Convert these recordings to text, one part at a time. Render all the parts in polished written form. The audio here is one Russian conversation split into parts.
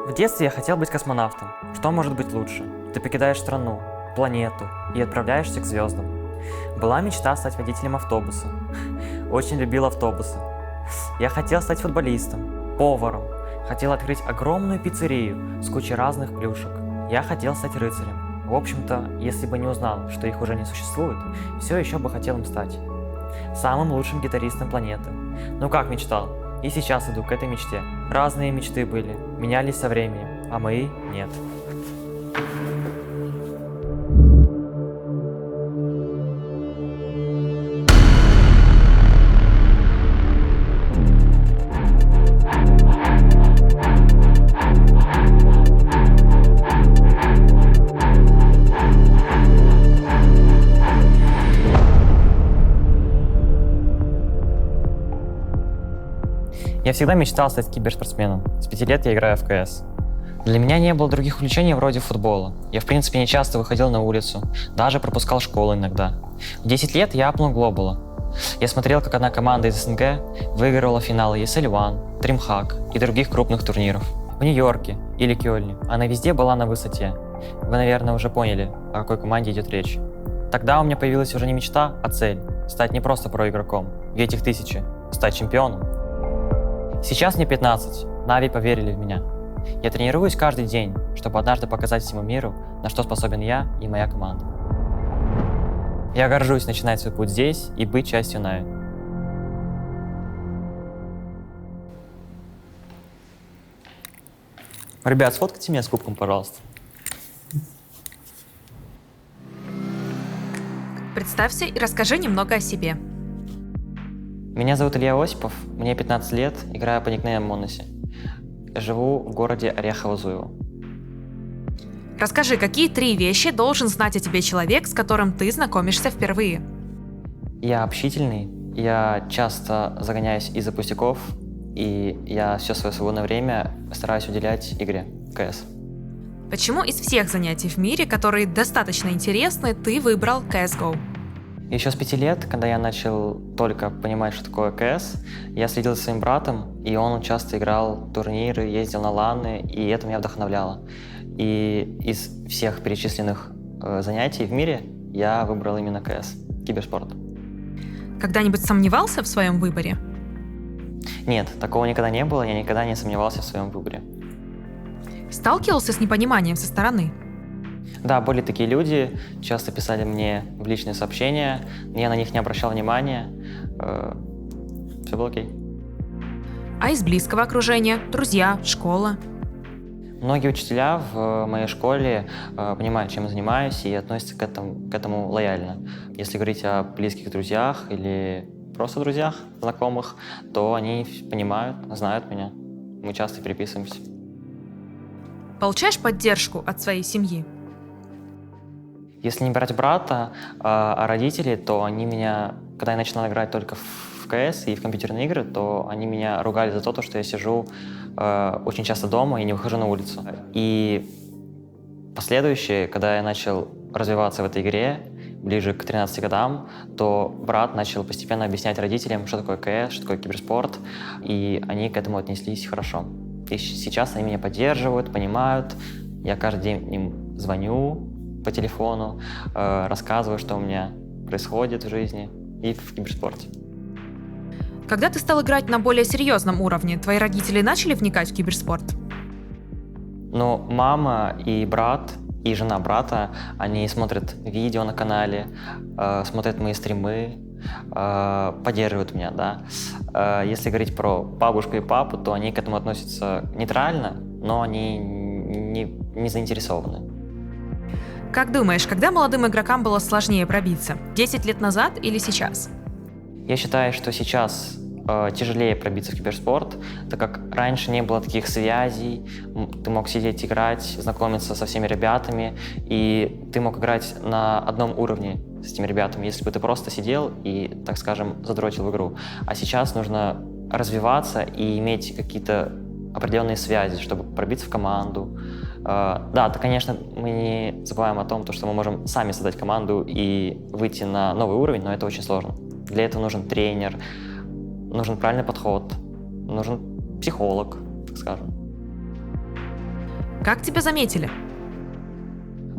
В детстве я хотел быть космонавтом. Что может быть лучше? Ты покидаешь страну, планету и отправляешься к звездам. Была мечта стать водителем автобуса. Очень любил автобусы. Я хотел стать футболистом, поваром. Хотел открыть огромную пиццерию с кучей разных плюшек. Я хотел стать рыцарем. В общем-то, если бы не узнал, что их уже не существует, все еще бы хотел им стать. Самым лучшим гитаристом планеты. Ну как мечтал? И сейчас иду к этой мечте. Разные мечты были, менялись со временем, а мои нет. Я всегда мечтал стать киберспортсменом. С 5 лет я играю в КС. Для меня не было других увлечений вроде футбола. Я в принципе не часто выходил на улицу, даже пропускал школу иногда. В 10 лет я апнул Глобала. Я смотрел, как одна команда из СНГ выигрывала финалы ESL One, DreamHack и других крупных турниров. В Нью-Йорке или Кёльне. Она везде была на высоте. Вы, наверное, уже поняли, о какой команде идет речь. Тогда у меня появилась уже не мечта, а цель – стать не просто проигроком, ведь их тысячи, стать чемпионом. Сейчас мне 15, Нави поверили в меня. Я тренируюсь каждый день, чтобы однажды показать всему миру, на что способен я и моя команда. Я горжусь начинать свой путь здесь и быть частью Нави. Ребят, сфоткайте меня с кубком, пожалуйста. Представься и расскажи немного о себе. Меня зовут Илья Осипов, мне 15 лет, играю по никнейму Моноси. Живу в городе Орехово-Зуево. Расскажи, какие 3 вещи должен знать о тебе человек, с которым ты знакомишься впервые? Я общительный, я часто загоняюсь из-за пустяков, и я все свое свободное время стараюсь уделять игре КС. Почему из всех занятий в мире, которые достаточно интересны, ты выбрал CSGO? Еще с 5 лет, когда я начал только понимать, что такое КС, я следил за своим братом, и он часто играл в турниры, ездил на ланы, и это меня вдохновляло. И из всех перечисленных занятий в мире я выбрал именно КС, киберспорт. Когда-нибудь сомневался в своем выборе? Нет, такого никогда не было, я никогда не сомневался в своем выборе. Сталкивался с непониманием со стороны? Да, были такие люди, часто писали мне в личные сообщения, я на них не обращал внимания, все было окей. А из близкого окружения? Друзья, школа? Многие учителя в моей школе понимают, чем я занимаюсь, и относятся к этому лояльно. Если говорить о близких друзьях или просто друзьях, знакомых, то они понимают, знают меня. Мы часто переписываемся. Получаешь поддержку от своей семьи? Если не брать брата, а родителей, то они меня, когда я начинал играть только в КС и в компьютерные игры, то они меня ругали за то, что я сижу очень часто дома и не выхожу на улицу. И последующее, когда я начал развиваться в этой игре, ближе к 13 годам, то брат начал постепенно объяснять родителям, что такое КС, что такое киберспорт, и они к этому отнеслись хорошо. И сейчас они меня поддерживают, понимают. Я каждый день им звоню по телефону, рассказываю, что у меня происходит в жизни и в киберспорте. Когда ты стал играть на более серьезном уровне, твои родители начали вникать в киберспорт? Но мама и брат, и жена брата, они смотрят видео на канале, смотрят мои стримы, поддерживают меня, да. Если говорить про бабушку и папу, то они к этому относятся нейтрально, но они не заинтересованы. Как думаешь, когда молодым игрокам было сложнее пробиться? 10 лет назад или сейчас? Я считаю, что сейчас тяжелее пробиться в киберспорт, так как раньше не было таких связей, ты мог сидеть, играть, знакомиться со всеми ребятами, и ты мог играть на одном уровне с этими ребятами, если бы ты просто сидел и, так скажем, задротил в игру. А сейчас нужно развиваться и иметь какие-то определенные связи, чтобы пробиться в команду. Да, конечно, мы не забываем о том, что мы можем сами создать команду и выйти на новый уровень, но это очень сложно. Для этого нужен тренер, нужен правильный подход, нужен психолог, так скажем. Как тебя заметили?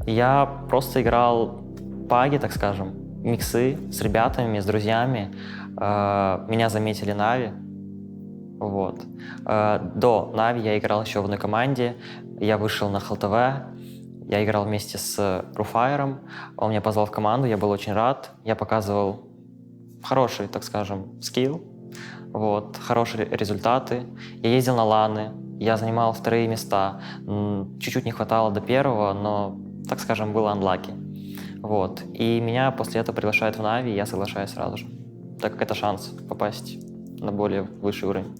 Я просто играл паги, так скажем, миксы с ребятами, с друзьями. Меня заметили Нави. Вот. До Нави я играл еще в одной команде. Я вышел на ХЛТВ. Я играл вместе с Руфайером. Он меня позвал в команду, я был очень рад. Я показывал хороший, так скажем, скилл. Вот, хорошие результаты. Я ездил на ланы, я занимал вторые места. Чуть-чуть не хватало до первого, но, так скажем, было unlucky. Вот. И меня после этого приглашают в Нави, и я соглашаюсь сразу же, так как это шанс попасть на более высший уровень.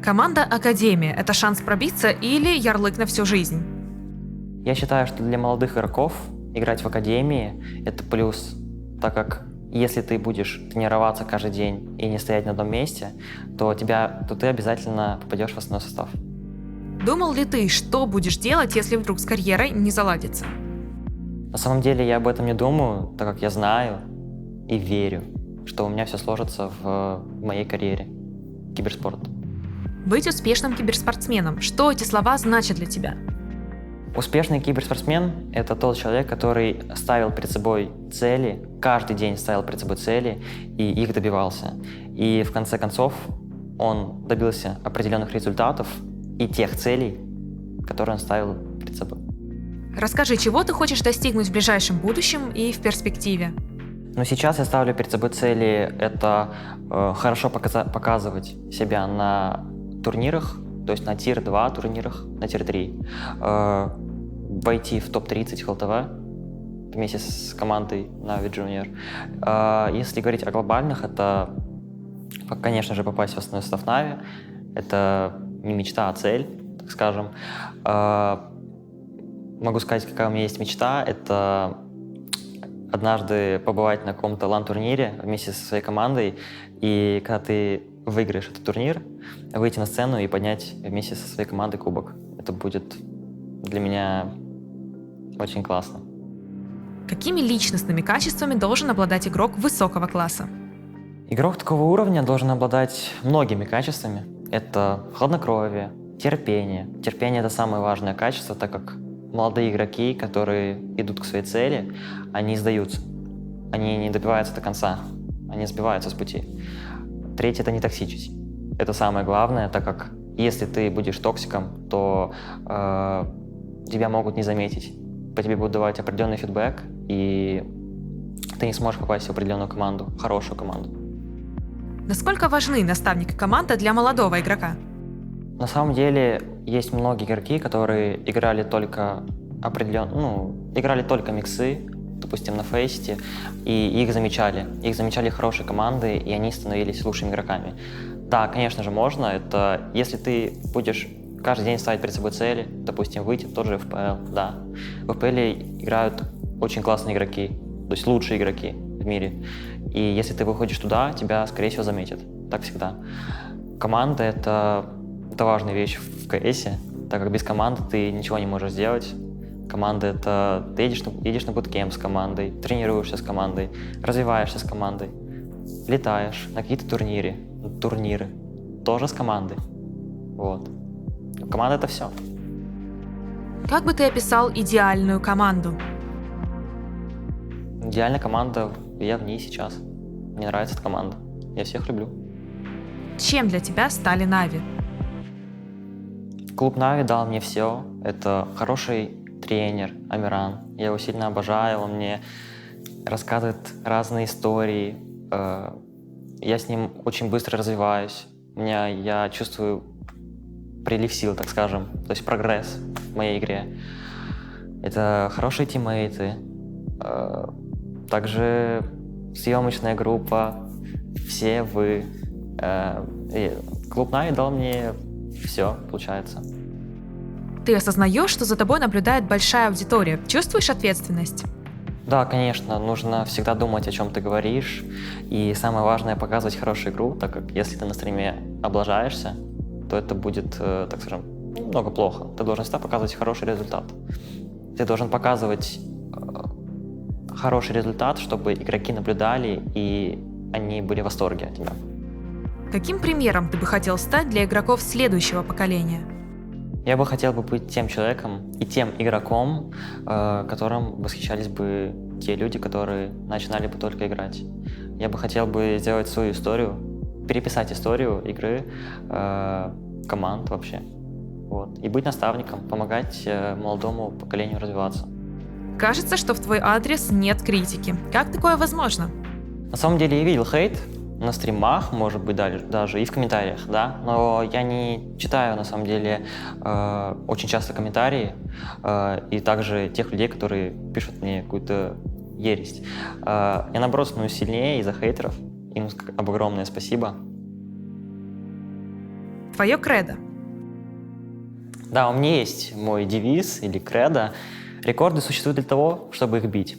Команда Академия – это шанс пробиться или ярлык на всю жизнь? Я считаю, что для молодых игроков играть в Академии – это плюс, так как если ты будешь тренироваться каждый день и не стоять на одном месте, то ты обязательно попадешь в основной состав. Думал ли ты, что будешь делать, если вдруг с карьерой не заладится? На самом деле я об этом не думаю, так как я знаю и верю, что у меня все сложится в моей карьере. Киберспорт. Быть успешным киберспортсменом – что эти слова значат для тебя? Успешный киберспортсмен – это тот человек, который ставил перед собой цели, каждый день ставил перед собой цели и их добивался. И в конце концов он добился определенных результатов и тех целей, которые он ставил перед собой. Расскажи, чего ты хочешь достигнуть в ближайшем будущем и в перспективе? Но сейчас я ставлю перед собой цели – это хорошо показывать себя на турнирах, то есть на тир-2 турнирах, на тир-3, войти в топ-30 ХЛТВ вместе с командой Na'Vi Junior. Если говорить о глобальных, это, конечно же, попасть в основной состав Na'Vi. Это не мечта, а цель, так скажем. Могу сказать, какая у меня есть мечта. Это однажды побывать на каком-то лан-турнире вместе со своей командой, и когда ты выиграешь этот турнир, выйти на сцену и поднять вместе со своей командой кубок. Это будет для меня очень классно. Какими личностными качествами должен обладать игрок высокого класса? Игрок такого уровня должен обладать многими качествами. Это хладнокровие, терпение. Терпение — это самое важное качество, так как молодые игроки, которые идут к своей цели, они сдаются. Они не добиваются до конца, они сбиваются с пути. Третье — это не токсичить. Это самое главное, так как если ты будешь токсиком, то тебя могут не заметить. По тебе будут давать определенный фидбэк, и ты не сможешь попасть в определенную команду, хорошую команду. Насколько важны наставник и команда для молодого игрока? На самом деле есть многие игроки, которые играли только играли только миксы, допустим, на фейсте, и их замечали хорошие команды, и они становились лучшими игроками. Да, конечно же, можно. Это если ты будешь каждый день ставить перед собой цели, допустим, выйти в тот же FPL, да. В FPL играют очень классные игроки, то есть лучшие игроки в мире. И если ты выходишь туда, тебя, скорее всего, заметят. Так всегда. Команда — это важная вещь в КС, так как без команды ты ничего не можешь сделать. Команда — это ты едешь на буткемп с командой, тренируешься с командой, развиваешься с командой, летаешь на какие-то турниры, тоже с командой. Вот. Команда — это все. Как бы ты описал идеальную команду? Идеальная команда, я в ней сейчас. Мне нравится эта команда. Я всех люблю. Чем для тебя стали Na'Vi? Клуб Na'Vi дал мне все. Это хороший тренер Амиран. Я его сильно обожаю. Он мне рассказывает разные истории. Я с ним очень быстро развиваюсь. Я чувствую прилив сил, так скажем. То есть прогресс в моей игре. Это хорошие тиммейты. Также съемочная группа. Все вы. Клуб Na'Vi дал мне все, получается. Ты осознаешь, что за тобой наблюдает большая аудитория? Чувствуешь ответственность? Да, конечно, нужно всегда думать, о чем ты говоришь. И самое важное — показывать хорошую игру, так как если ты на стриме облажаешься, то это будет, так скажем, немного плохо. Ты должен всегда показывать хороший результат. Ты должен показывать хороший результат, чтобы игроки наблюдали, и они были в восторге от тебя. Каким примером ты бы хотел стать для игроков следующего поколения? Я бы хотел бы быть тем человеком и тем игроком, которым восхищались бы те люди, которые начинали бы только играть. Я бы хотел бы сделать свою историю, переписать историю игры, команд вообще. Вот. И быть наставником, помогать молодому поколению развиваться. Кажется, что в твой адрес нет критики. Как такое возможно? На самом деле я видел хейт на стримах, может быть, даже и в комментариях, да, но я не читаю, на самом деле, очень часто комментарии и также тех людей, которые пишут мне какую-то ересь. Я, наоборот, становлюсь сильнее из-за хейтеров. Им огромное спасибо. Твое кредо. Да, у меня есть мой девиз или кредо. Рекорды существуют для того, чтобы их бить.